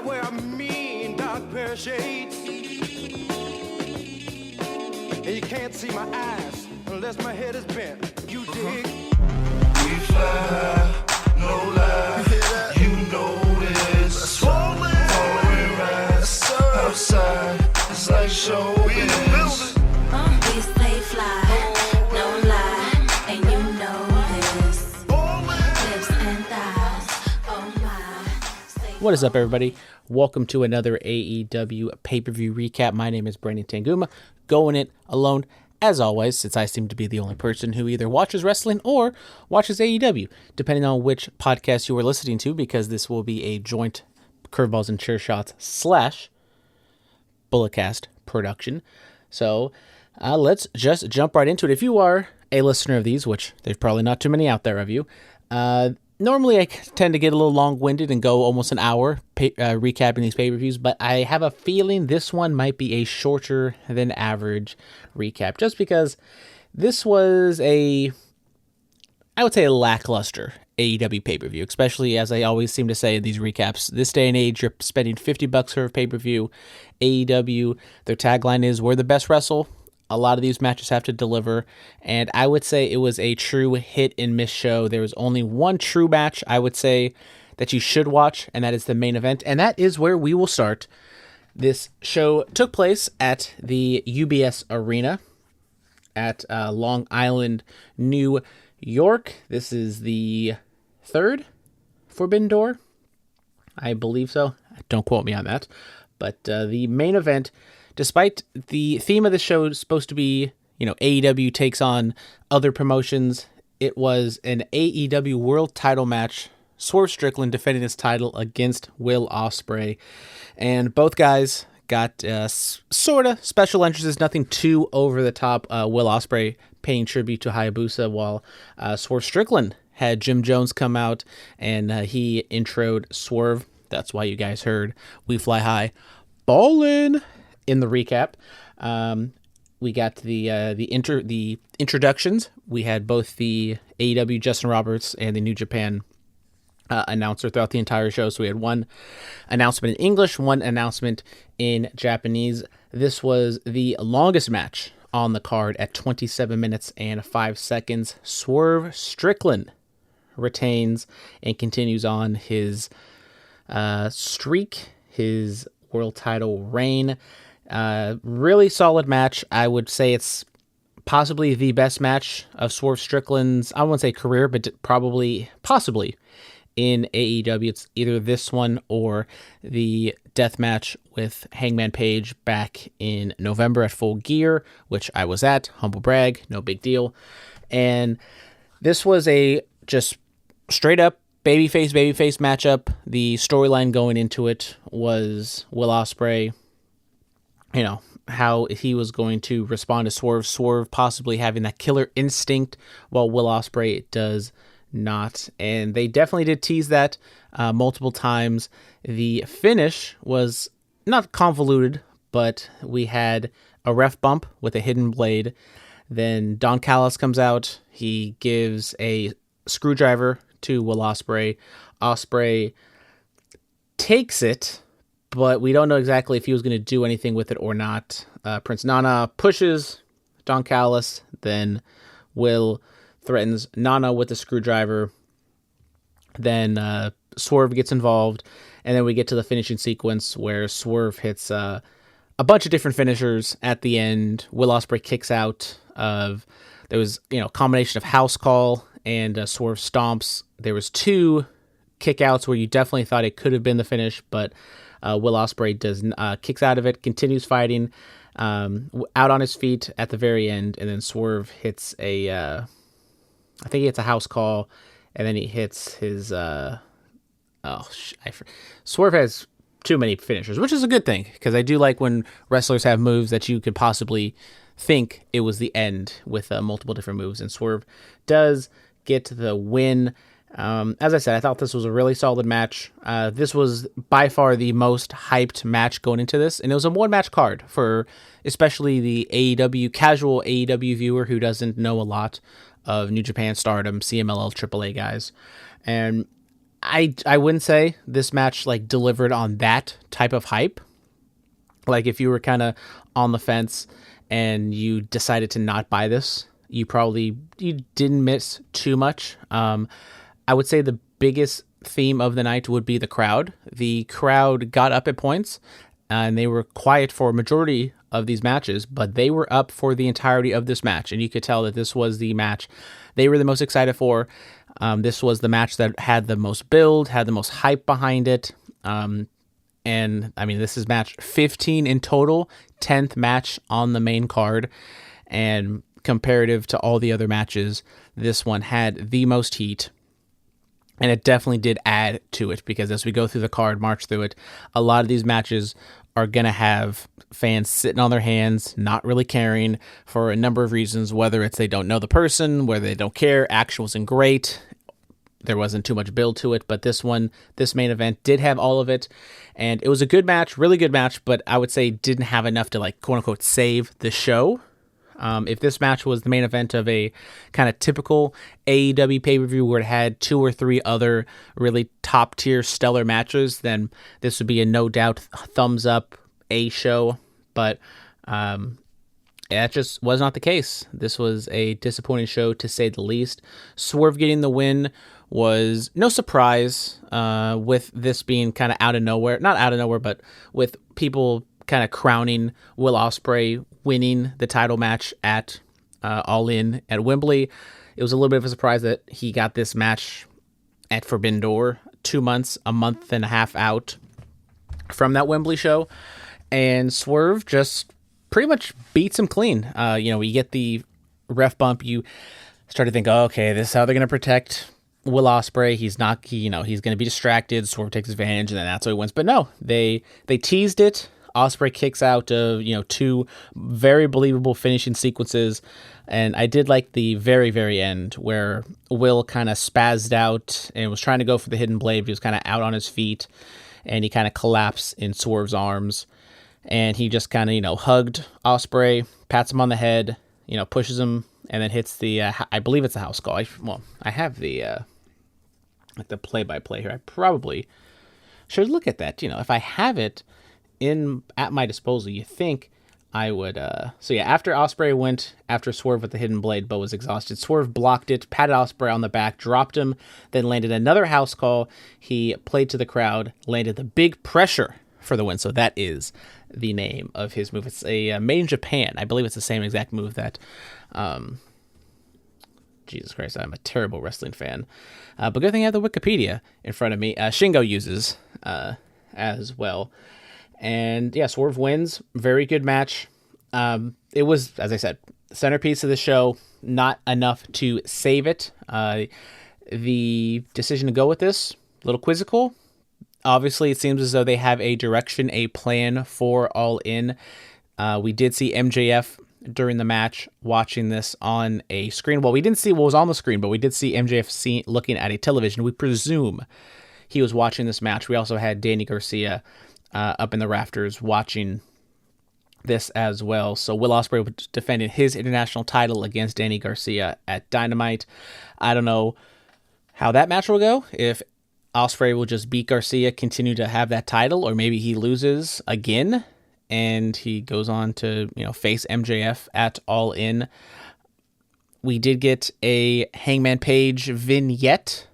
I wear a mean dark pair of shades. And you can't see my eyes unless my head is bent. You dig? We fly, no lie. You know this. Swollen, rise. Outside, it's like showbiz. We stay fly, no lie, and you know this. Lips and thighs, oh my. What is up, everybody? Welcome to another AEW pay-per-view recap. My name is Brandon Tanguma, going it alone, as always, since I seem to be the only person who either watches wrestling or watches AEW, depending on which podcast you are listening to, because this will be a joint Curveballs and Chair Shots / Bulletcast production. So let's just jump right into it. If you are a listener of these, which there's probably not too many out there of you, normally I tend to get a little long-winded and go almost an hour recapping these pay-per-views, but I have a feeling this one might be a shorter than average recap, just because this was I would say a lackluster AEW pay-per-view, especially as I always seem to say in these recaps. This day and age, you're spending $50 for a pay-per-view. AEW, their tagline is, "We're the best wrestle." A lot of these matches have to deliver, and I would say it was a true hit and miss show. There was only one true match, I would say, that you should watch, and that is the main event, and that is where we will start. This show took place at the UBS Arena at Long Island, New York. This is the third Forbidden Door, I believe so. Don't quote me on that. But the main event, despite the theme of the show is supposed to be, AEW takes on other promotions, it was an AEW World Title match. Swerve Strickland defending his title against Will Ospreay, and both guys got sort of special entrances, nothing too over the top. Will Ospreay paying tribute to Hayabusa, while Swerve Strickland had Jim Jones come out and he introed Swerve. That's why you guys heard "We Fly High, Ballin'" in the recap. We got the introductions. We had both the AEW Justin Roberts and the New Japan announcer throughout the entire show. So we had one announcement in English, one announcement in Japanese. This was the longest match on the card at 27 minutes and 5 seconds. Swerve Strickland retains and continues on his streak, his world title reign. Really solid match. I would say it's possibly the best match of Swerve Strickland's, I won't say career, but possibly in AEW. It's either this one or the death match with Hangman Page back in November at Full Gear, which I was at. Humble brag, no big deal. And this was a just straight up babyface matchup. The storyline going into it was Will Ospreay, how he was going to respond to Swerve possibly having that killer instinct, while Will Ospreay does not. And they definitely did tease that multiple times. The finish was not convoluted, but we had a ref bump with a hidden blade. Then Don Callis comes out. He gives a screwdriver to Will Ospreay. Ospreay takes it, but we don't know exactly if he was going to do anything with it or not. Prince Nana pushes Don Callis, then Will threatens Nana with the screwdriver. Then Swerve gets involved, and then we get to the finishing sequence where Swerve hits a bunch of different finishers at the end. Will Ospreay kicks out of, there was a combination of house call and Swerve stomps. There was two kickouts where you definitely thought it could have been the finish, but Will Ospreay kicks out of it, continues fighting, out on his feet at the very end, and then Swerve hits I think he hits a house call, and then he hits his Swerve has too many finishers, which is a good thing, because I do like when wrestlers have moves that you could possibly think it was the end with multiple different moves, and Swerve does get the win. As I said, I thought this was a really solid match. This was by far the most hyped match going into this, and it was a one-match card for especially the casual AEW viewer who doesn't know a lot of New Japan, Stardom, CMLL, AAA guys. And I wouldn't say this match like delivered on that type of hype. Like if you were kind of on the fence and you decided to not buy this, you didn't miss too much. I would say the biggest theme of the night would be the crowd. The crowd got up at points, and they were quiet for a majority of these matches, but they were up for the entirety of this match, and you could tell that this was the match they were the most excited for. This was the match that had the most build, had the most hype behind it. And I mean, this is match 15 in total, 10th match on the main card. And comparative to all the other matches, this one had the most heat. And it definitely did add to it, because as we go through the card, march through it, a lot of these matches are going to have fans sitting on their hands, not really caring for a number of reasons, whether it's they don't know the person, whether they don't care, action wasn't great, there wasn't too much build to it. But this main event did have all of it, and it was a good match, really good match, but I would say didn't have enough to like quote unquote save the show. If this match was the main event of a kind of typical AEW pay-per-view where it had 2 or 3 other really top-tier stellar matches, then this would be a no doubt thumbs up A show. But that just was not the case. This was a disappointing show, to say the least. Swerve getting the win was no surprise, with this being kind of out of nowhere. Not out of nowhere, but with people kind of crowning Will Ospreay winning the title match at All In at Wembley. It was a little bit of a surprise that he got this match at Forbidden Door 2 months, a month and a half out from that Wembley show. And Swerve just pretty much beats him clean. You get the ref bump, you start to think, oh, okay, this is how they're going to protect Will Ospreay. He's going to be distracted. Swerve takes advantage, and then that's how he wins. But no, they teased it. Ospreay kicks out of 2 very believable finishing sequences, and I did like the very, very end where Will kind of spazzed out and was trying to go for the hidden blade. He was kind of out on his feet, and he kind of collapsed in Swerve's arms, and he just kind of hugged Ospreay, pats him on the head, pushes him, and then hits the I believe it's a house call. I have the like the play-by-play here. I probably should look at that. If I have it at my disposal, you think I would. So yeah, after Ospreay went after Swerve with the hidden blade, but was exhausted, Swerve blocked it, patted Ospreay on the back, dropped him, then landed another house call. He played to the crowd, landed the big pressure for the win. So that is the name of his move. It's a made in Japan. I believe it's the same exact move that. Jesus Christ, I'm a terrible wrestling fan. But good thing I have the Wikipedia in front of me. Shingo uses as well. And yeah, Swerve wins. Very good match. It was, as I said, centerpiece of the show. Not enough to save it. The decision to go with this, a little quizzical. Obviously, it seems as though they have a direction, a plan for All In. We did see MJF during the match watching this on a screen. Well, we didn't see what was on the screen, but we did see MJF looking at a television. We presume he was watching this match. We also had Danny Garcia up in the rafters watching this as well. So Will Ospreay was defending his international title against Danny Garcia at Dynamite. I don't know how that match will go. If Ospreay will just beat Garcia, continue to have that title, or maybe he loses again and he goes on to face MJF at All In. We did get a Hangman Page vignette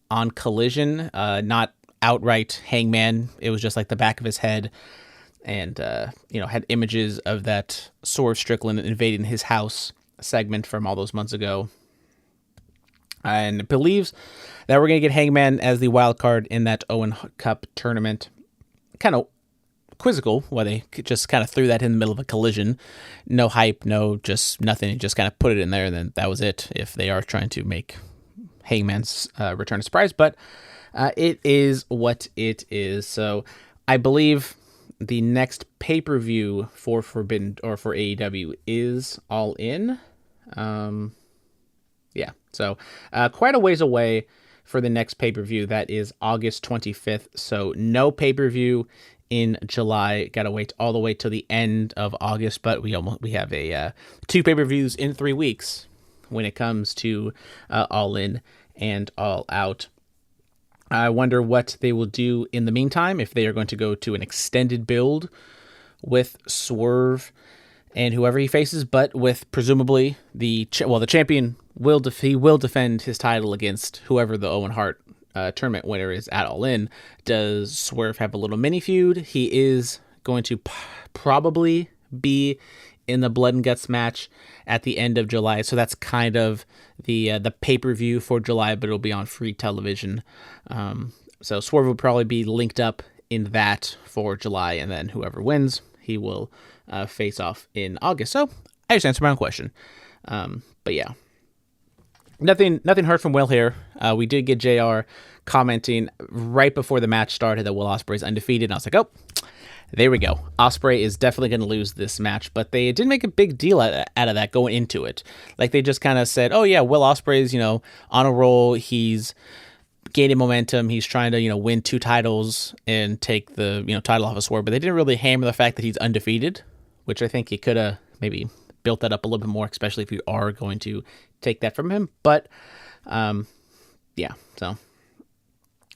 on Collision, not outright Hangman. It was just like the back of his head, and had images of that Swerve Strickland invading his house segment from all those months ago, and believes that we're going to get Hangman as the wild card in that Owen Cup tournament. Kind of quizzical why they just kind of threw that in the middle of a Collision. No hype, no just nothing, just kind of put it in there, and then that was it, if they are trying to make Hangman's return a surprise. But it is what it is. So I believe the next pay-per-view for Forbidden or for AEW is All In. Yeah, so quite a ways away for the next pay-per-view. That is August 25th. So no pay-per-view in July. Got to wait all the way till the end of August. But we have a 2 pay-per-views in 3 weeks when it comes to All In and All Out. I wonder what they will do in the meantime, if they are going to go to an extended build with Swerve and whoever he faces, but with presumably the champion will defend his title against whoever the Owen Hart tournament winner is at All In. Does Swerve have a little mini feud? He is going to probably be in the Blood and Guts match at the end of July, so that's kind of the pay-per-view for July, but it'll be on free television. So Swerve will probably be linked up in that for July, and then whoever wins, he will face off in August. So I just answered my own question. But yeah, nothing heard from Will here. We did get JR commenting right before the match started that Will Ospreay is undefeated, and I was like, oh, there we go. Ospreay is definitely going to lose this match, but they didn't make a big deal out of that going into it. Like, they just kind of said, oh yeah, Will Ospreay's, on a roll. He's gaining momentum. He's trying to, win 2 titles and take the, title off of Swerve, but they didn't really hammer the fact that he's undefeated, which I think he could have maybe built that up a little bit more, especially if you are going to take that from him. But, yeah, so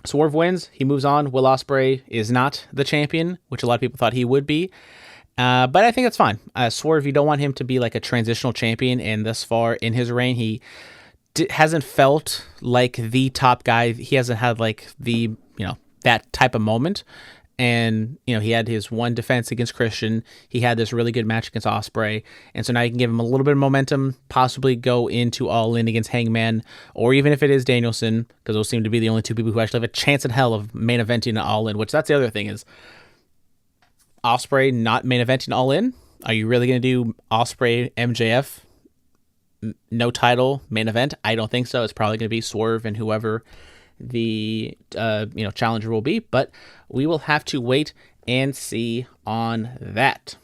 Swerve wins. He moves on. Will Ospreay is not the champion, which a lot of people thought he would be. But I think that's fine. Swerve, you don't want him to be like a transitional champion, and thus far in his reign, he hasn't felt like the top guy. He hasn't had like the, that type of moment. And, he had his one defense against Christian. He had this really good match against Ospreay. And so now you can give him a little bit of momentum, possibly go into All In against Hangman, or even if it is Danielson, because those seem to be the only 2 people who actually have a chance in hell of main eventing an All In, which that's the other thing is Ospreay not main eventing All In. Are you really going to do Ospreay MJF? No title main event? I don't think so. It's probably going to be Swerve and whoever the challenger will be, but we will have to wait and see on that.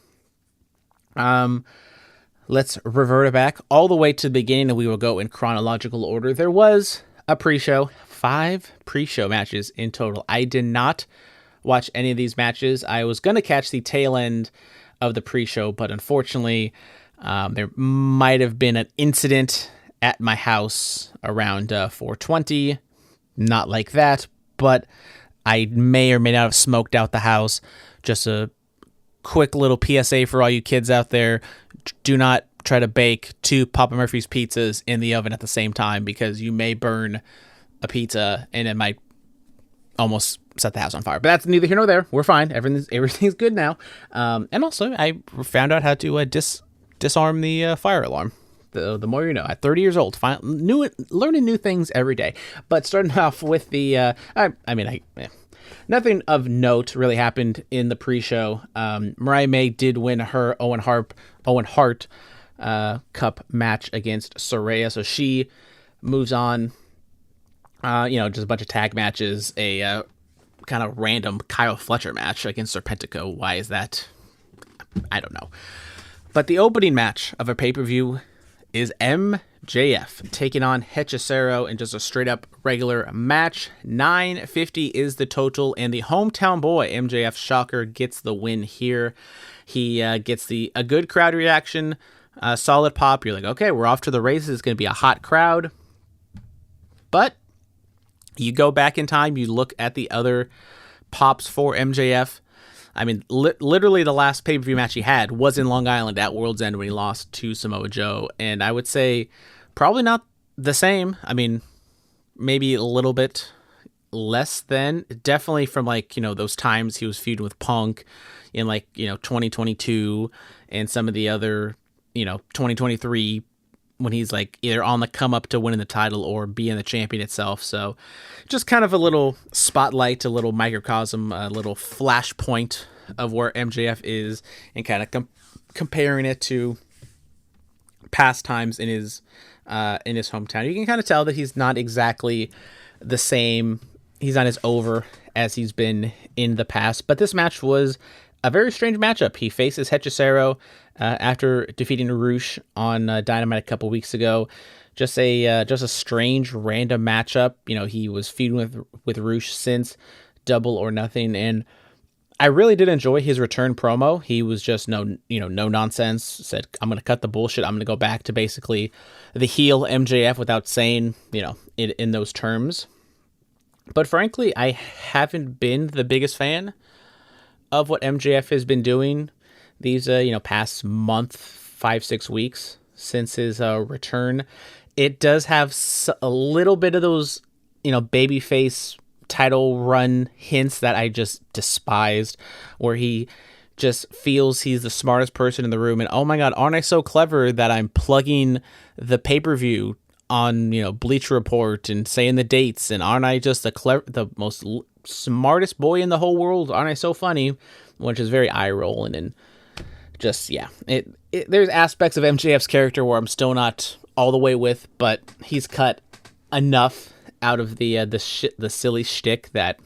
Let's revert it back all the way to the beginning, and we will go in chronological order. There was a pre-show, 5 pre-show matches in total. I did not watch any of these matches. I was going to catch the tail end of the pre-show, but unfortunately, there might have been an incident at my house around 4:20. Not like that, but I may or may not have smoked out the house. Just a quick little PSA for all you kids out there. Do not try to bake 2 Papa Murphy's pizzas in the oven at the same time, because you may burn a pizza and it might almost set the house on fire. But that's neither here nor there. We're fine. Everything's good now. And also, I found out how to disarm the fire alarm. The more you know. At 30 years old, learning new things every day. But starting off with the, nothing of note really happened in the pre-show. Mariah May did win her Owen Hart Cup match against Saraya, so she moves on. Just a bunch of tag matches, a kind of random Kyle Fletcher match against Serpentico. Why is that? I don't know. But the opening match of a pay-per-view is MJF taking on Hechicero in just a straight-up regular match. $9.50 is the total, and the hometown boy, MJF Shocker, gets the win here. He gets a good crowd reaction, solid pop. You're like, okay, we're off to the races. It's going to be a hot crowd. But you go back in time, you look at the other pops for MJF. I mean, literally the last pay-per-view match he had was in Long Island at World's End when he lost to Samoa Joe. And I would say probably not the same. I mean, maybe a little bit less than. Definitely from those times he was feuding with Punk in 2022 and some of the other, 2023 when he's either on the come up to winning the title or being the champion itself. So just kind of a little spotlight, a little microcosm, a little flashpoint of where MJF is, and kind of comparing it to past times in his hometown. You can kind of tell that he's not exactly the same. He's not as over as he's been in the past, but this match was a very strange matchup. He faces Hechicero after defeating Roosh on Dynamite a couple weeks ago. Just a strange random matchup. He was feuding with Roosh since Double or Nothing, and I really did enjoy his return promo. He was just no nonsense. Said, I'm going to cut the bullshit. I'm going to go back to basically the heel MJF without saying it in those terms. But frankly, I haven't been the biggest fan of what MJF has been doing these, past month, 5-6 weeks since his return. It does have a little bit of those, babyface title run hints that I just despised, where he just feels he's the smartest person in the room. And oh my God, aren't I so clever that I'm plugging the pay-per-view on, Bleacher Report and saying the dates? And aren't I just the most smartest boy in the whole world? Aren't I so funny? Which is very eye-rolling. And just, yeah, there's aspects of MJF's character where I'm still not all the way with, but he's cut enough out of the silly shtick that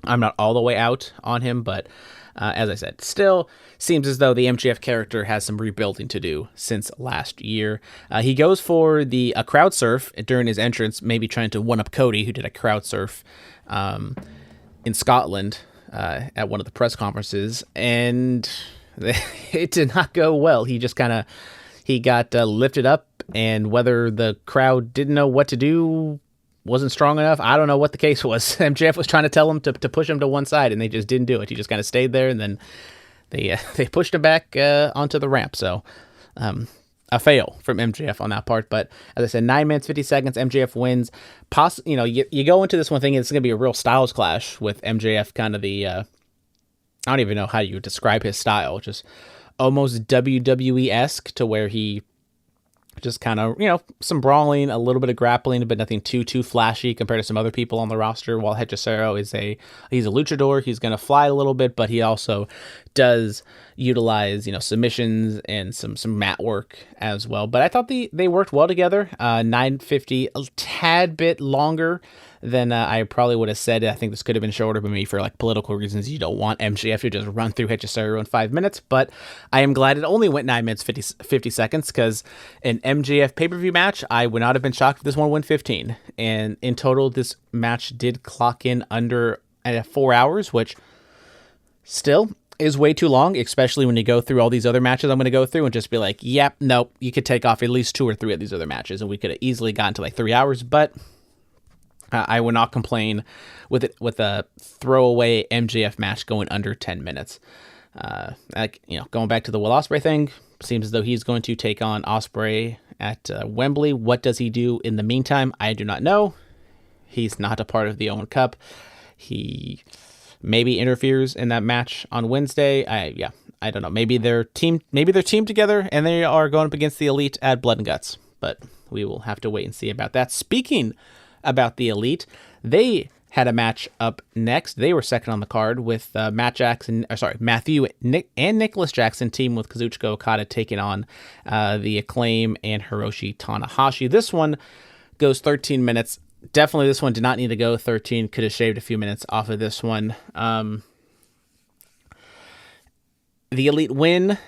I'm not all the way out on him. But as I said, still seems as though the MJF character has some rebuilding to do since last year. He goes for a crowd surf during his entrance, maybe trying to one-up Cody, who did a crowd surf in Scotland at one of the press conferences, and it did not go well. He just he got lifted up, and whether the crowd didn't know what to do, wasn't strong enough, I don't know what the case was. MJF was trying to tell him to push him to one side, and they just didn't do it. He just kind of stayed there, and then they pushed him back onto the ramp. So a fail from MJF on that part. But as I said, 9 minutes 50 seconds, MJF wins. You go into this one thinking it's going to be a real styles clash with MJF, kind of the I don't even know how you would describe his style, just almost WWE-esque, to where he just kind of, some brawling, a little bit of grappling, but nothing too flashy compared to some other people on the roster. While Hechicero he's a luchador. He's going to fly a little bit, but he also does utilize, submissions and some mat work as well. But I thought they worked well together. 9:50, a tad bit longer than I probably would have said. I think this could have been shorter, but maybe for political reasons, you don't want MJF to just run through Hechicero in 5 minutes. But I am glad it only went 9 minutes 50 seconds, because an MJF pay-per-view match, I would not have been shocked if this one went 15. And in total, this match did clock in under 4 hours, which still is way too long, especially when you go through all these other matches I'm going to go through and just be like, yep, nope, you could take off at least 2 or 3 of these other matches, and we could have easily gotten to 3 hours. But I would not complain with a throwaway MJF match going under 10 minutes. Going back to the Will Ospreay thing, seems as though he's going to take on Ospreay at Wembley. What does he do in the meantime? I do not know. He's not a part of the Owen Cup. He maybe interferes in that match on Wednesday. I don't know. Maybe they're teamed together and they are going up against the Elite at Blood and Guts. But we will have to wait and see about that. Speaking about the Elite, they had a match up next. They were second on the card with Matthew and Nicholas Jackson, team with Kazuchika Okada, taking on the Acclaim and Hiroshi Tanahashi. This one goes 13 minutes. Definitely this one did not need to go 13. Could have shaved a few minutes off of this one. The Elite win.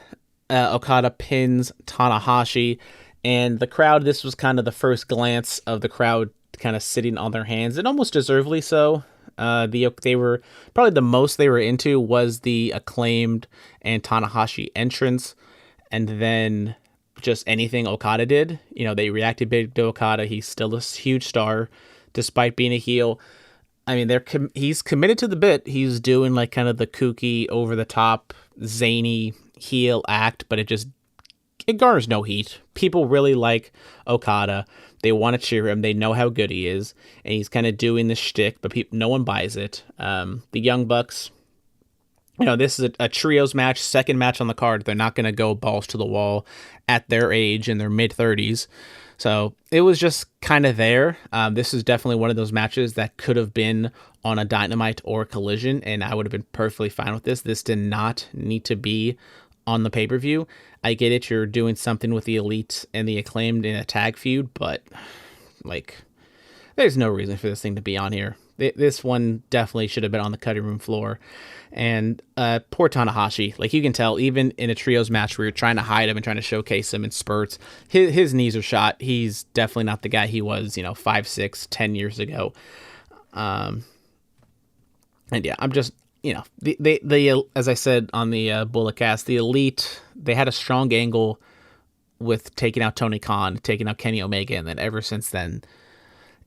Okada pins Tanahashi, and the crowd, this was kind of the first glance of the crowd kind of sitting on their hands, and almost deservedly so. They were probably the most they were into was the Acclaimed and Tanahashi entrance, and then just anything Okada did. They reacted big to Okada. He's still a huge star despite being a heel. I mean, he's committed to the bit. He's doing kind of the kooky, over the top, zany heel act, but it garners no heat. People really like Okada. They want to cheer him. They know how good he is, and he's kind of doing the shtick, but no one buys it. The Young Bucks, this is a trios match, second match on the card. They're not going to go balls to the wall at their age, in their mid-30s. So it was just kind of there. This is definitely one of those matches that could have been on a Dynamite or Collision, and I would have been perfectly fine with this. This did not need to be on the pay-per-view. I get it, you're doing something with the Elite and the Acclaimed in a tag feud, but there's no reason for this thing to be on here. This one definitely should have been on the cutting room floor. And poor Tanahashi, you can tell, even in a trios match where you're trying to hide him and trying to showcase him in spurts, his knees are shot. He's definitely not the guy he was 5, 6, 10 years ago. And yeah, I'm just, the as I said on the Bulletcast, the Elite, they had a strong angle with taking out Tony Khan, taking out Kenny Omega, and then ever since then,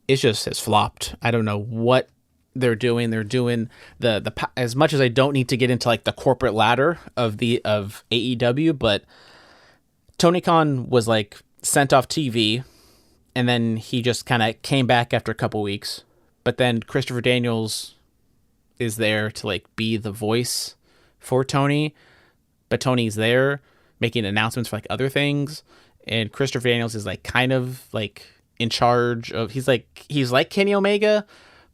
it just has flopped. I don't know what they're doing. They're doing the as much as I don't need to get into like the corporate ladder of AEW, but Tony Khan was like sent off TV, and then he just kind of came back after a couple weeks. But then Christopher Daniels is there to like be the voice for Tony, but Tony's there making announcements for like other things, and Christopher Daniels is like kind of like in charge of. He's like Kenny Omega,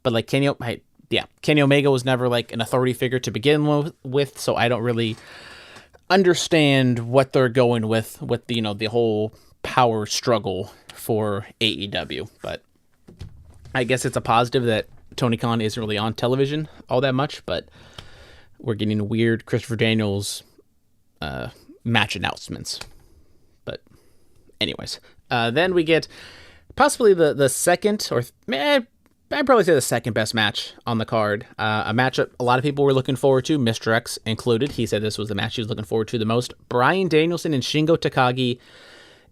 but like Kenny Omega was never like an authority figure to begin with, so I don't really understand what they're going with the whole power struggle for AEW. But I guess it's a positive that Tony Khan isn't really on television all that much, but we're getting weird Christopher Daniels match announcements. But anyways, then we get possibly the second, or I'd probably say the second best match on the card. A matchup a lot of people were looking forward to, Mr. X included. He said this was the match he was looking forward to the most. Bryan Danielson and Shingo Takagi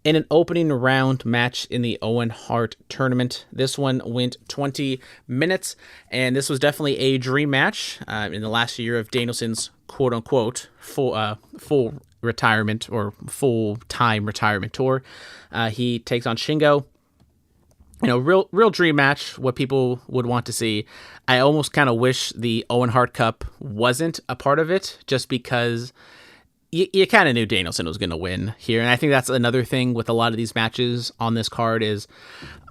in an opening round match in the Owen Hart tournament. This one went 20 minutes, and this was definitely a dream match in the last year of Danielson's quote-unquote full retirement or full-time retirement tour. He takes on Shingo. Real dream match, what people would want to see. I almost kind of wish the Owen Hart Cup wasn't a part of it, just because you kind of knew Danielson was going to win here. And I think that's another thing with a lot of these matches on this card is,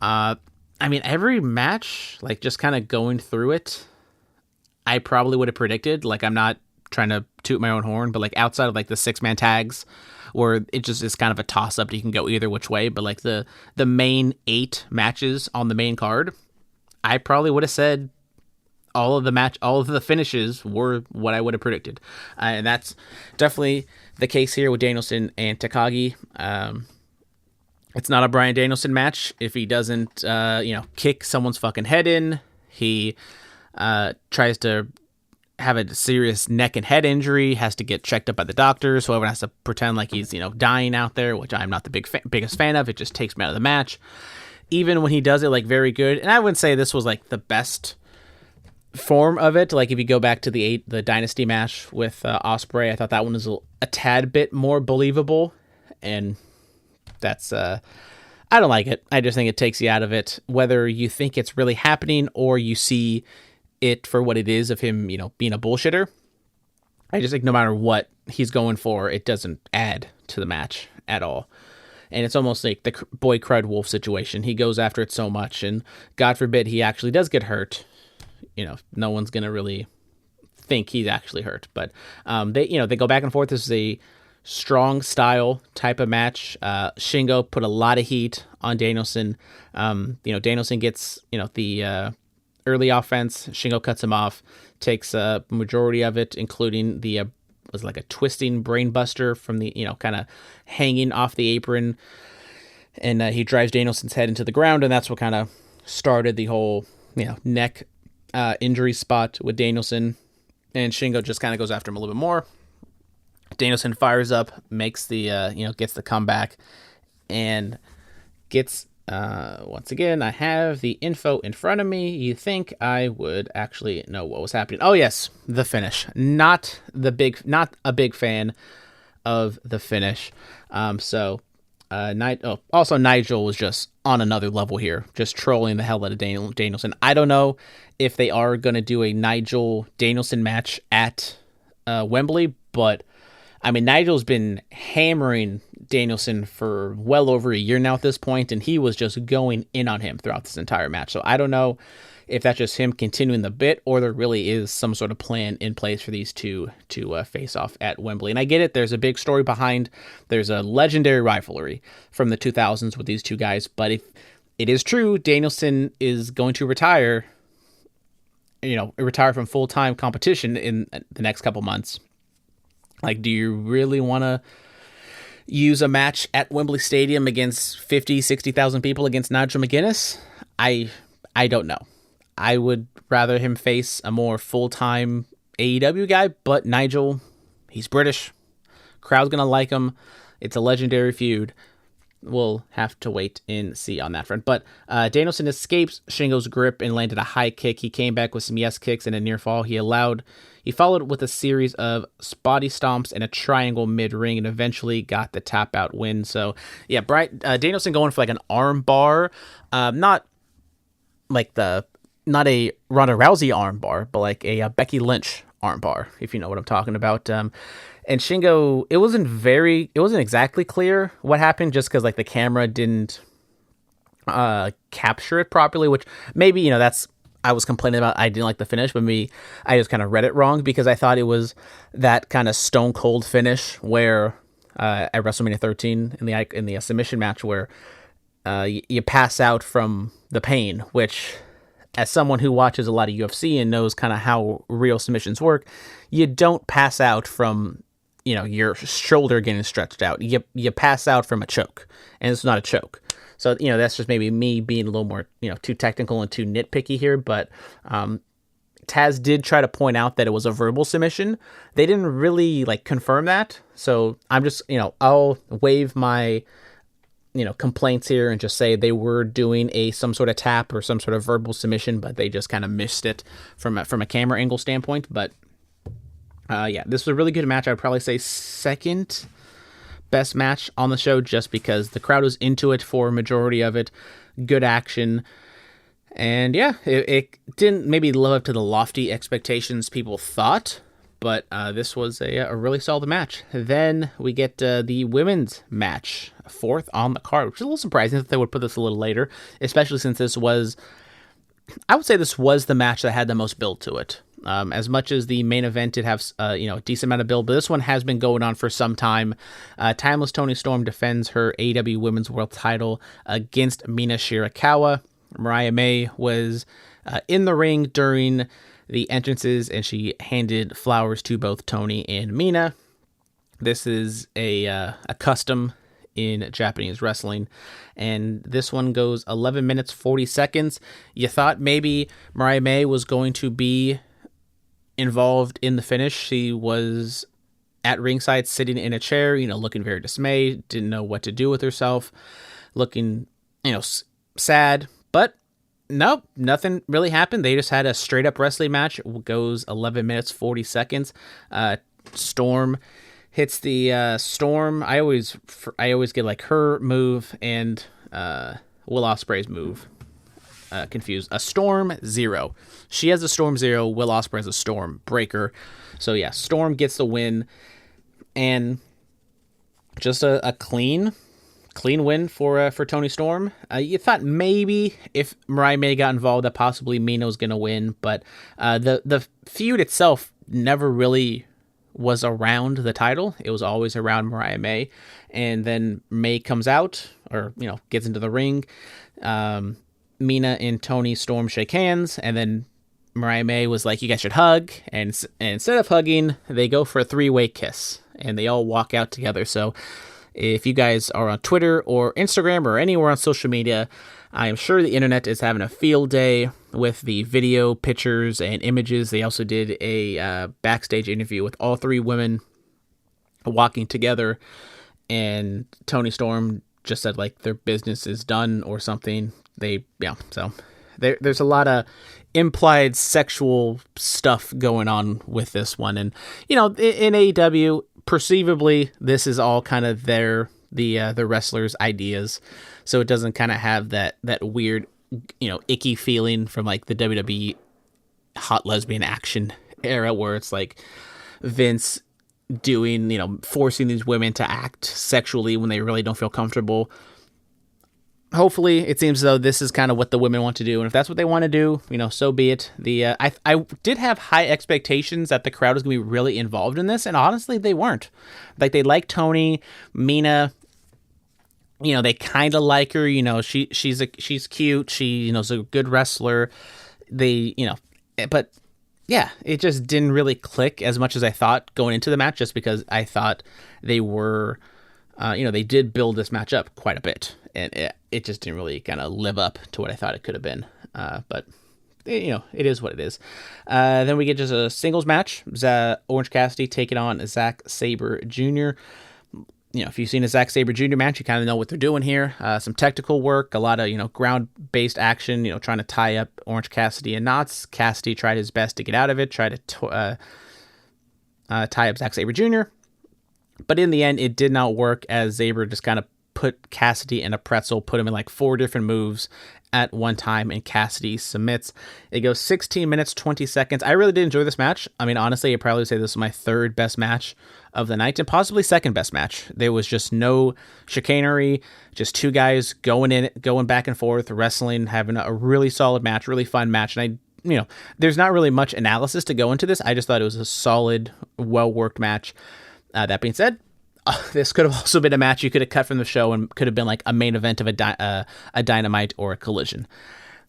every match, like just kind of going through it, I probably would have predicted. Like, I'm not trying to toot my own horn, but like outside of like the 6-man tags, where it just is kind of a toss-up. You can go either which way, but like the main 8 matches on the main card, I probably would have said all of the finishes were what I would have predicted. And that's definitely the case here with Danielson and Takagi. It's not a Bryan Danielson match if he doesn't, kick someone's fucking head in. He tries to have a serious neck and head injury, has to get checked up by the doctors, so everyone has to pretend like he's, dying out there, which I'm not the biggest fan of. It just takes me out of the match. Even when he does it, like, very good, and I wouldn't say this was, like, the best form of it. Like, if you go back to the Dynasty match with Ospreay, I thought that one was a tad bit more believable, and that's, I don't like it. I just think it takes you out of it, whether you think it's really happening or you see it for what it is of him, being a bullshitter. I just think no matter what he's going for, it doesn't add to the match at all. And it's almost like the boy cried wolf situation. He goes after it so much, and God forbid he actually does get hurt. No one's going to really think he's actually hurt. But they go back and forth. This is a strong style type of match. Shingo put a lot of heat on Danielson. Danielson gets, the early offense. Shingo cuts him off, takes a majority of it, including the was like a twisting brain buster from the kind of hanging off the apron, and he drives Danielson's head into the ground, and that's what kind of started the whole neck injury spot with Danielson. And Shingo just kind of goes after him a little bit more. Danielson fires up, makes the gets the comeback, and gets. Once again, I have the info in front of me. You think I would actually know what was happening? Oh yes, the finish. Not a big fan of the finish. Also Nigel was just on another level here, just trolling the hell out of Danielson. I don't know if they are going to do a Nigel Danielson match at Wembley, but Nigel's been hammering Danielson for well over a year now at this point, and he was just going in on him throughout this entire match. So I don't know if that's just him continuing the bit, or there really is some sort of plan in place for these two to face off at Wembley. And I get it, there's a big story behind. There's a legendary rivalry from the 2000s with these two guys, but if it is true Danielson is going to retire from full-time competition in the next couple months, like, do you really want to use a match at Wembley Stadium against 50, 60,000 people against Nigel McGuinness? I don't know. I would rather him face a more full-time AEW guy, but Nigel, he's British. Crowd's going to like him. It's a legendary feud. we'll have to wait and see on that front. But Danielson escapes Shingo's grip and landed a high kick. He came back with some yes kicks and a near fall. He followed with a series of spotty stomps and a triangle mid-ring and eventually got the tap-out win. So, yeah, Danielson going for like an arm bar. Not a Ronda Rousey arm bar, but like a Becky Lynch arm bar, if you know what I'm talking about. And Shingo, it wasn't exactly clear what happened just because like the camera didn't capture it properly, which maybe, I was complaining about. I didn't like the finish, but I just kind of read it wrong because I thought it was that kind of stone cold finish where at WrestleMania 13 in the submission match where you pass out from the pain, which as someone who watches a lot of UFC and knows kind of how real submissions work, you don't pass out from your shoulder getting stretched out. You pass out from a choke, and it's not a choke. So, that's just maybe me being a little more, too technical and too nitpicky here. But Taz did try to point out that it was a verbal submission. They didn't really, confirm that. So I'm just, I'll waive my, complaints here and just say they were doing some sort of tap or some sort of verbal submission, but they just kind of missed it from a camera angle standpoint. But, yeah, this was a really good match. I'd probably say second best match on the show just because the crowd was into it for a majority of it. Good action. And yeah, it didn't maybe live up to the lofty expectations people thought, but this was a really solid match. Then we get the women's match, fourth on the card, which is a little surprising that they would put this a little later, especially since I would say this was the match that had the most build to it. As much as the main event did have a decent amount of build, but this one has been going on for some time. Timeless Toni Storm defends her AEW Women's World Title against Mina Shirakawa. Mariah May was in the ring during the entrances, and she handed flowers to both Toni and Mina. This is a custom in Japanese wrestling, and this one goes 11 minutes 40 seconds. You thought maybe Mariah May was going to be involved in the finish. She was at ringside sitting in a chair, looking very dismayed, didn't know what to do with herself, looking, sad, but nope, nothing really happened. They just had a straight up wrestling match. It goes 11 minutes 40 seconds. Storm hits the Storm. I always get like her move and Will Ospreay's move confused. A Storm Zero. She has a Storm Zero. Will Ospreay has a Storm Breaker. So yeah, Storm gets the win, and just a clean win for Toni Storm. You thought maybe if Mariah May got involved that possibly Mina was going to win, but the feud itself never really was around the title. It was always around Mariah May, and then May comes out or gets into the ring. Mina and Toni Storm shake hands, and then Mariah May was like, "You guys should hug," and instead of hugging, they go for a 3-way kiss, and they all walk out together. So if you guys are on Twitter or Instagram or anywhere on social media, I am sure the internet is having a field day with the video, pictures, and images. They also did a backstage interview with all three women walking together, and Toni Storm just said like their business is done or something. So there's a lot of implied sexual stuff going on with this one, and in AEW, perceivably, this is all kind of the wrestlers' ideas, so it doesn't kind of have that weird, icky feeling from like the WWE hot lesbian action era where it's like Vince doing, forcing these women to act sexually when they really don't feel comfortable. Hopefully, it seems as though this is kind of what the women want to do, and if that's what they want to do, so be it. I did have high expectations that the crowd was going to be really involved in this, and honestly, they weren't. Like, they like Toni, Mina. They kind of like her. She's cute. She is a good wrestler. But yeah, it just didn't really click as much as I thought going into the match, just because I thought they were. They did build this match up quite a bit, and it just didn't really kind of live up to what I thought it could have been. But it is what it is. Then we get just a singles match. Orange Cassidy taking on Zack Sabre Jr. if you've seen a Zack Sabre Jr. match, you kind of know what they're doing here. Some technical work, a lot of, ground-based action, trying to tie up Orange Cassidy in knots. Cassidy tried his best to get out of it, try to tie up Zack Sabre Jr., but in the end, it did not work, as Sabre just kind of put Cassidy in a pretzel, put him in like 4 different moves at one time, and Cassidy submits. It goes 16 minutes, 20 seconds. I really did enjoy this match. I mean, honestly, I'd probably say this was my 3rd best match of the night, and possibly 2nd best match. There was just no chicanery, just 2 guys going back and forth, wrestling, having a really solid match, really fun match. And there's not really much analysis to go into this. I just thought it was a solid, well-worked match. That being said, this could have also been a match you could have cut from the show and could have been like a main event of a Dynamite or a Collision.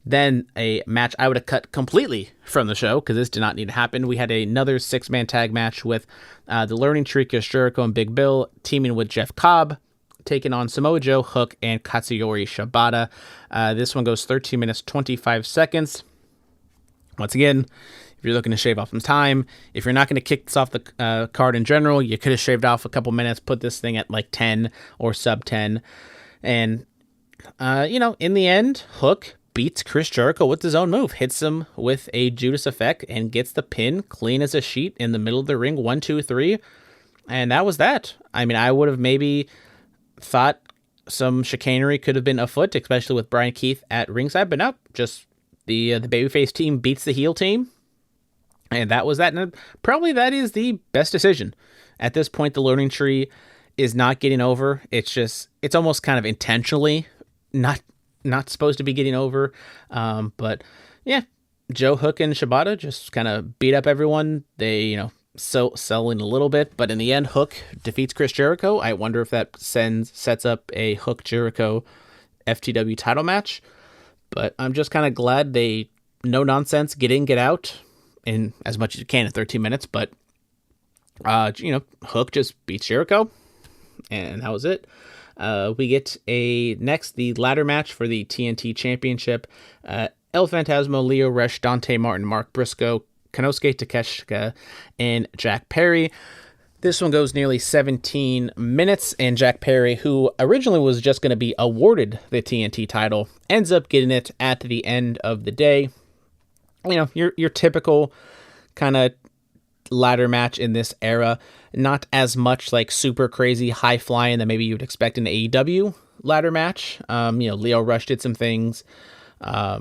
Then a match I would have cut completely from the show, because this did not need to happen. We had another 6-man tag match with the Learning Tree, Chris Jericho and Big Bill teaming with Jeff Cobb, taking on Samoa Joe, Hook, and Katsuyori Shibata. This one goes 13 minutes, 25 seconds. Once again, if you're looking to shave off some time, if you're not going to kick this off the card in general, you could have shaved off a couple minutes, put this thing at like 10 or sub 10. And, in the end, Hook beats Chris Jericho with his own move, hits him with a Judas effect, and gets the pin clean as a sheet in the middle of the ring, 1, 2, 3. And that was that. I mean, I would have maybe thought some chicanery could have been afoot, especially with Brian Keith at ringside, but no, just the babyface team beats the heel team. And that was that. And probably that is the best decision. At this point, the Learning Tree is not getting over. It's almost kind of intentionally not supposed to be getting over. But yeah, Joe, Hook, and Shibata just kind of beat up everyone. They, selling a little bit. But in the end, Hook defeats Chris Jericho. I wonder if that sets up a Hook Jericho FTW title match. But I'm just kind of glad they, no nonsense, get in, get out in as much as you can in 13 minutes, but Hook just beats Jericho, and that was it. We get the ladder match for the TNT Championship. El Phantasmo, Lio Rush, Dante Martin, Mark Briscoe, Konosuke Takeshita, and Jack Perry. This one goes nearly 17 minutes, and Jack Perry, who originally was just going to be awarded the TNT title, ends up getting it at the end of the day. Your typical kind of ladder match in this era, not as much like super crazy high flying that maybe you'd expect in an AEW ladder match. Lio Rush did some things. I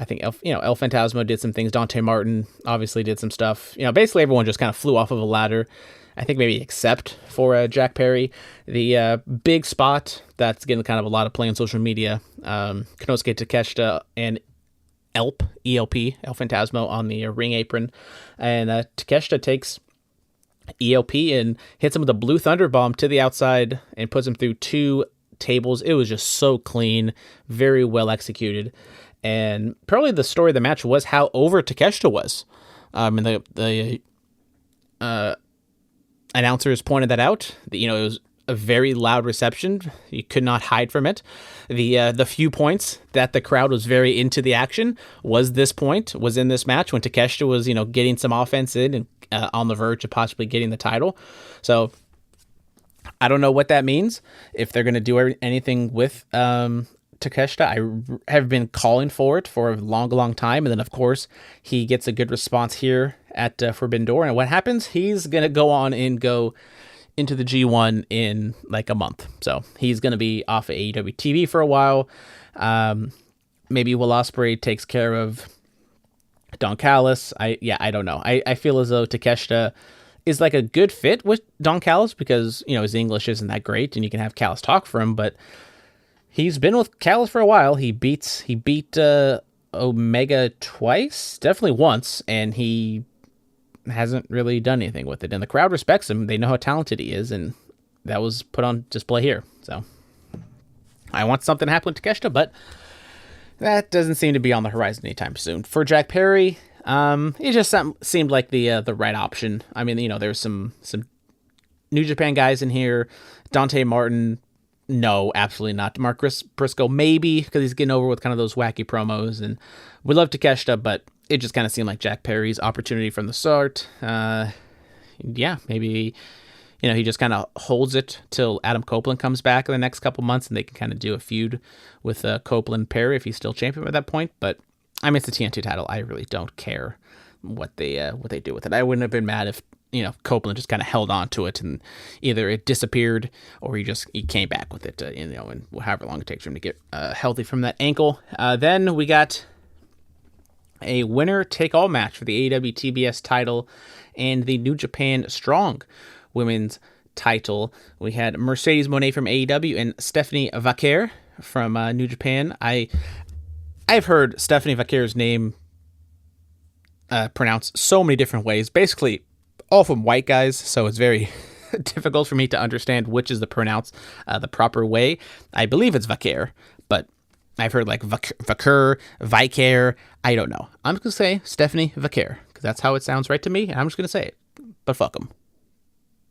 think El Phantasmo did some things. Dante Martin obviously did some stuff. Basically everyone just kind of flew off of a ladder. I think maybe except for Jack Perry. The big spot that's getting kind of a lot of play on social media. Konosuke Takeshita and ELP, El Phantasmo, on the ring apron, and Takeshita takes ELP and hits him with a Blue Thunder Bomb to the outside and puts him through 2 tables. It was just so clean, very well executed, and probably the story of the match was how over Takeshita was. And the announcers pointed that out. It was a very loud reception. You could not hide from it. The few points that the crowd was very into the action was in this match when Takeshita was, getting some offense in and on the verge of possibly getting the title. So I don't know what that means. If they're going to do anything with Takeshita, I have been calling for it for a long, long time. And then, of course, he gets a good response here at Forbidden Door. And what happens? He's going to go on and go into the G1 in like a month. So he's going to be off of AEW TV for a while. Maybe Will Ospreay takes care of Don Callis. I don't know. I feel as though Takeshita is like a good fit with Don Callis because, his English isn't that great and you can have Callis talk for him, but he's been with Callis for a while. He beat Omega twice, definitely once, and he hasn't really done anything with it, and the crowd respects him. They know how talented he is, and that was put on display here. So I want something to happen with Takeshita, but that doesn't seem to be on the horizon anytime soon. For Jack Perry, it just seemed like the right option. I mean, there's some New Japan guys in here. Dante Martin, no, absolutely not. Mark Briscoe, maybe, because he's getting over with kind of those wacky promos, and we love Takeshita, but it just kind of seemed like Jack Perry's opportunity from the start. Maybe he just kind of holds it till Adam Copeland comes back in the next couple months, and they can kind of do a feud with Copeland Perry if he's still champion at that point. But I mean, it's the TNT title. I really don't care what they do with it. I wouldn't have been mad if Copeland just kind of held on to it and either it disappeared or he came back with it. And however long it takes for him to get healthy from that ankle. Then we got a winner take all match for the AEW TBS title and the New Japan Strong Women's title. We had Mercedes Moné from AEW and Stephanie Vaquer from New Japan. I've heard Stephanie Vaquer's name pronounced so many different ways, basically all from white guys, so it's very difficult for me to understand which is the proper way. I believe it's Vaquer, but I've heard like Vaquer, Vicaire, I don't know. I'm just going to say Stephanie Vaquer, because that's how it sounds right to me, and I'm just going to say it, but fuck them.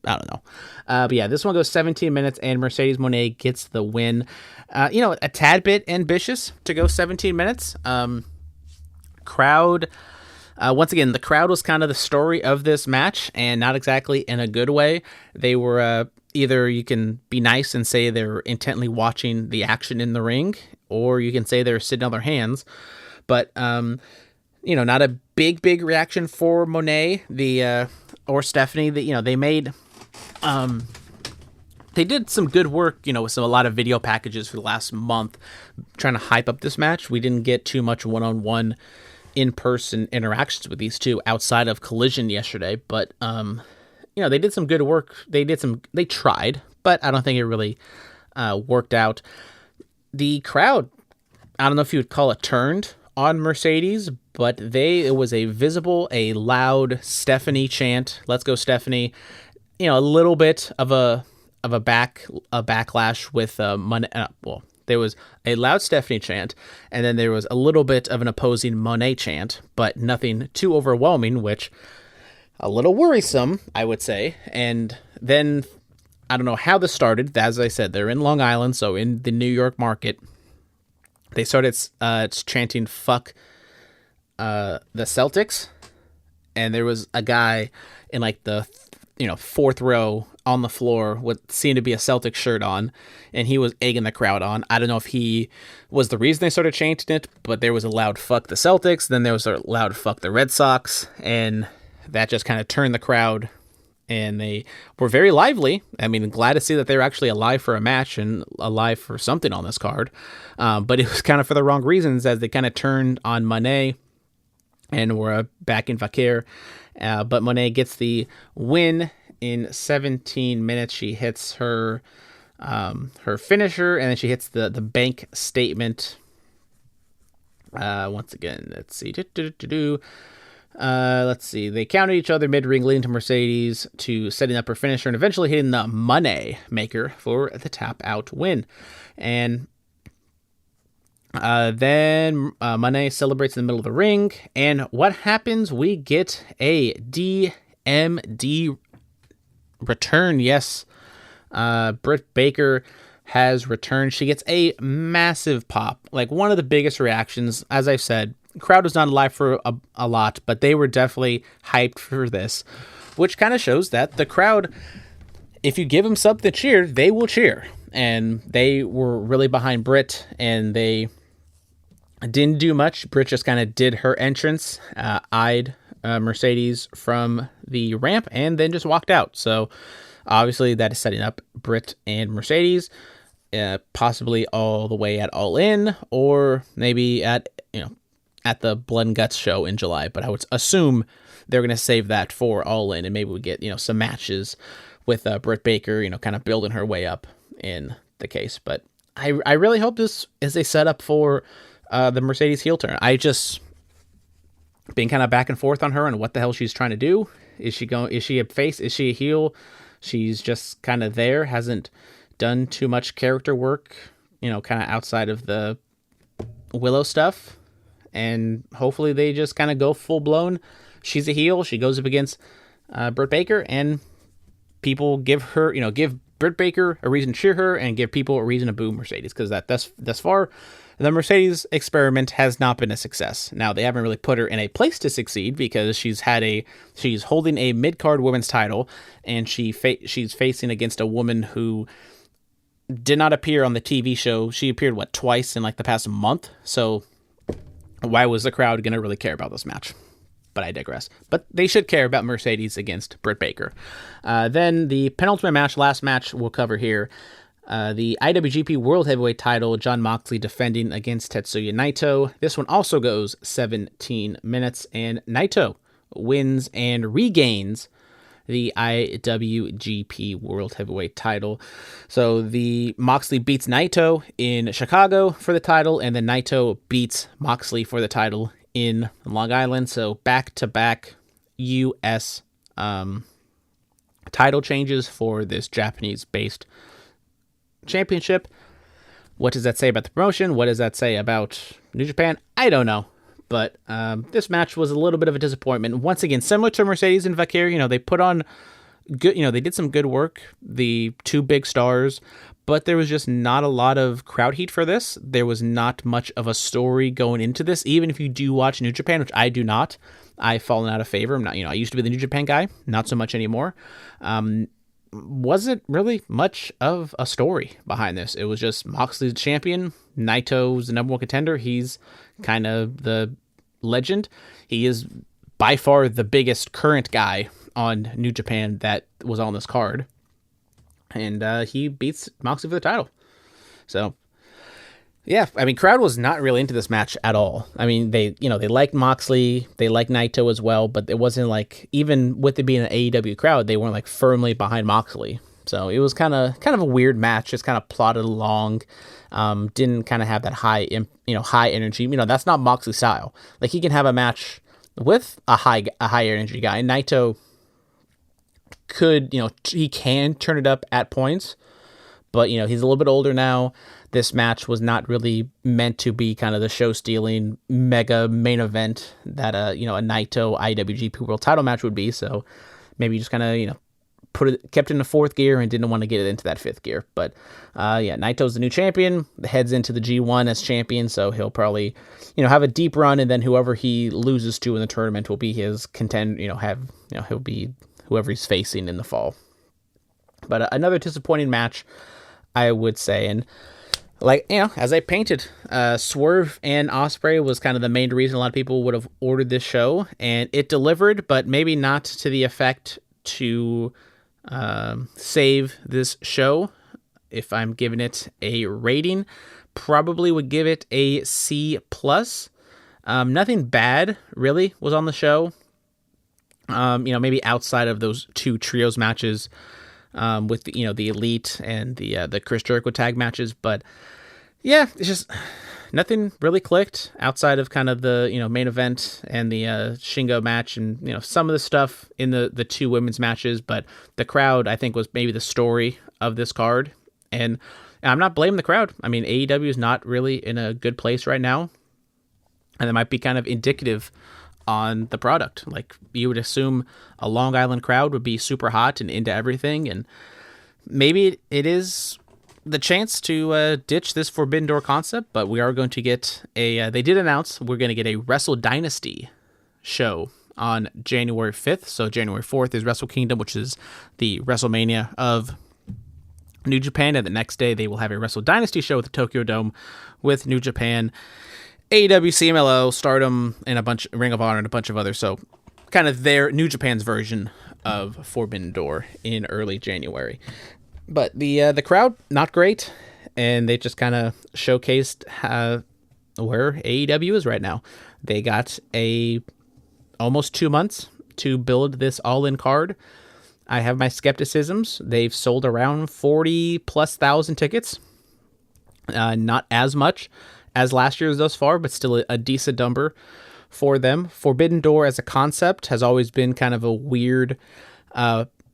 I don't know. But yeah, this one goes 17 minutes, and Mercedes Moné gets the win. A tad bit ambitious to go 17 minutes. Crowd... once again, the crowd was kind of the story of this match, and not exactly in a good way. They were either you can be nice and say they're intently watching the action in the ring, or you can say they're sitting on their hands. But not a big reaction for Moné or Stephanie. They made they did some good work, with a lot of video packages for the last month, trying to hype up this match. We didn't get too much one-on-one in-person interactions with these two outside of Collision yesterday, but they did some good work. They tried, but I don't think it really worked out. The crowd, I don't know if you would call it turned on Mercedes, but it was a loud Stephanie chant. Let's go Stephanie. A little bit of a backlash with there was a loud Stephanie chant, and then there was a little bit of an opposing Moné chant, but nothing too overwhelming, which a little worrisome, I would say. And then I don't know how this started. As I said, they're in Long Island, so in the New York market. They started chanting "fuck the Celtics," and there was a guy in like the fourth row on the floor with seemed to be a Celtic shirt on, and he was egging the crowd on. I don't know if he was the reason they started chanting it, but there was a loud "fuck the Celtics," then there was a loud "fuck the Red Sox," and that just kind of turned the crowd, and they were very lively. I mean, glad to see that they were actually alive for a match and alive for something on this card, but it was kind of for the wrong reasons, as they kind of turned on Moné and were back in Vaquer. But Moné gets the win in 17 minutes. She hits her finisher, and then she hits the bank statement. Once again, let's see. Let's see. They counted each other mid-ring, leading to Mercedes to setting up her finisher and eventually hitting the Money Maker for the tap-out win. And then Moné celebrates in the middle of the ring, and what happens? We get a D.M.D. return. Yes, Britt Baker has returned. She gets a massive pop, like one of the biggest reactions. As I said, crowd was not alive for a lot, but they were definitely hyped for this, which kind of shows that the crowd, if you give them something to cheer, they will cheer. And they were really behind Britt, and they didn't do much. Britt just kind of did her entrance, eyed Mercedes from the ramp, and then just walked out. So obviously that is setting up Britt and Mercedes, possibly all the way at All In, or maybe at the Blood and Guts show in July. But I would assume they're going to save that for All In, and maybe we get some matches with Britt Baker, kind of building her way up in the case. But I really hope this is a setup for the Mercedes heel turn. I just been kind of back and forth on her and what the hell she's trying to do. Is she a face? Is she a heel? She's just kind of there, hasn't done too much character work, kind of outside of the Willow stuff. And hopefully they just kind of go full blown. She's a heel. She goes up against Britt Baker, and people give Britt Baker a reason to cheer her, and give people a reason to boo Mercedes, because thus far the Mercedes experiment has not been a success. Now, they haven't really put her in a place to succeed because she's holding a mid-card women's title, and she's facing against a woman who did not appear on the TV show. She appeared, twice in like the past month? So why was the crowd going to really care about this match? But I digress. But they should care about Mercedes against Britt Baker. Then the penultimate match, last match we'll cover here. The IWGP World Heavyweight title, Jon Moxley defending against Tetsuya Naito. This one also goes 17 minutes, and Naito wins and regains the IWGP World Heavyweight title. So the Moxley beats Naito in Chicago for the title, and then Naito beats Moxley for the title in Long Island. So back-to-back U.S. title changes for this Japanese-based championship. What does that say about the promotion? What does that say about New Japan? I don't know. But this match was a little bit of a disappointment. Once again, similar to Mercedes and Valkyrie, they put on good, they did some good work, the two big stars, but there was just not a lot of crowd heat for this. There was not much of a story going into this. Even if you do watch New Japan, which I do not, I've fallen out of favor. I'm not, I used to be the New Japan guy, not so much anymore. Wasn't really much of a story behind this. It was just Moxley's the champion. Naito's the number one contender. He's kind of the legend. He is by far the biggest current guy on New Japan that was on this card. And he beats Moxley for the title. So, yeah, crowd was not really into this match at all. They liked Moxley, they liked Naito as well, but it wasn't like, even with it being an AEW crowd, they weren't like firmly behind Moxley. So it was kind of a weird match, just kind of plodded along. Didn't kind of have that high energy. That's not Moxley's style. Like, he can have a match with a high energy guy. Naito could, he can turn it up at points, but he's a little bit older now. This match was not really meant to be kind of the show-stealing mega main event that a Naito IWGP World Title match would be. So maybe just kind of kept it in the fourth gear and didn't want to get it into that fifth gear. But Naito's the new champion, heads into the G1 as champion, so he'll probably have a deep run, and then whoever he loses to in the tournament will be his he'll be whoever he's facing in the fall. But another disappointing match, I would say. And as I painted, Swerve and Ospreay was kind of the main reason a lot of people would have ordered this show, and it delivered, but maybe not to the effect to save this show. If I'm giving it a rating, probably would give it a C+. Nothing bad really was on the show. Maybe outside of those two trios matches with the Elite and the Chris Jericho tag matches, but yeah, it's just nothing really clicked outside of kind of the main event and the Shingo match, and some of the stuff in the two women's matches. But the crowd, I think, was maybe the story of this card, and I'm not blaming the crowd. AEW is not really in a good place right now, and it might be kind of indicative on the product. Like, you would assume a Long Island crowd would be super hot and into everything, and maybe it is the chance to ditch this Forbidden Door concept, but we are going to get they did announce we're going to get a Wrestle Dynasty show on January 5th. So January 4th is Wrestle Kingdom, which is the WrestleMania of New Japan, and the next day they will have a Wrestle Dynasty show at the Tokyo Dome with New Japan, AEW, CMLL, Stardom, and a bunch, Ring of Honor, and a bunch of others. So kind of their New Japan's version of Forbidden Door in early January. But the crowd, not great, and they just kind of showcased where AEW is right now. They got almost 2 months to build this all-in card. I have my skepticisms. They've sold around 40,000+ tickets. Not as much as last year's thus far, but still a decent number for them. Forbidden Door as a concept has always been kind of a weird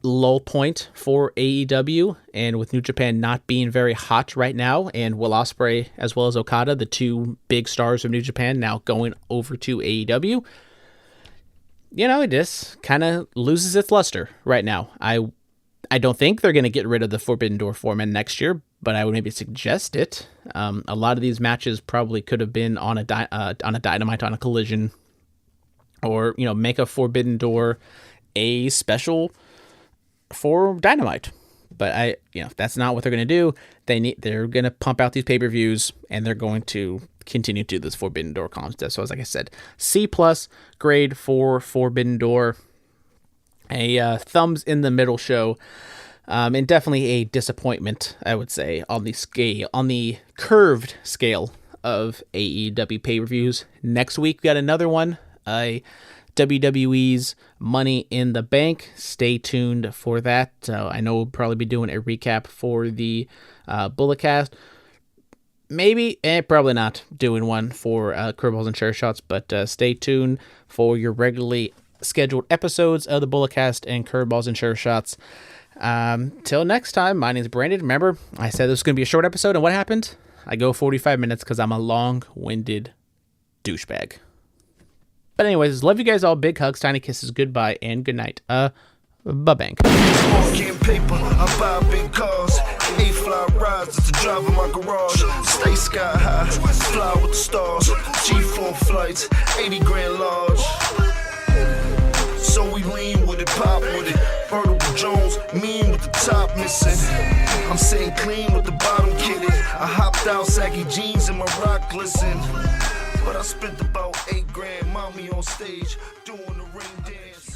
lull point for AEW, and with New Japan not being very hot right now, and Will Ospreay as well as Okada, the two big stars of New Japan, now going over to AEW, it just kind of loses its luster right now. I don't think they're going to get rid of the Forbidden Door format next year, but I would maybe suggest it. A lot of these matches probably could have been on a Dynamite, on a Collision, or, you know, make a Forbidden Door a special for Dynamite. But if that's not what they're going to do, they're going to pump out these pay-per-views, and they're going to continue to do this Forbidden Door contest. So, as like I said, C+ grade for Forbidden Door. A thumbs in the middle show, and definitely a disappointment, I would say, on the curved scale of AEW pay-per-views. Next week, we got another one, WWE's Money in the Bank. Stay tuned for that. I know we'll probably be doing a recap for the Bulletcast. Maybe, probably not doing one for Curveballs and Chair Shots, but stay tuned for your regularly scheduled episodes of the Bulletcast and Curveballs and Chair Shots. Till next time, my name is Brandon. Remember, I said this was going to be a short episode, and what happened? I go 45 minutes because I'm a long-winded douchebag. But anyways, love you guys all. Big hugs, tiny kisses, goodbye, and good night. Ba-bang. Smoking paper, I buy big cars. A-fly rides to drive in my garage. Stay sky high, fly with the stars. G4 flights, 80 grand large. So we lean with it, pop with it. Vertical Jones, mean with the top missing. I'm sitting clean with the bottom kitted. I hopped out, saggy jeans and my rock glisten. But I spent about 8 grand, mommy on stage, doing the ring dance.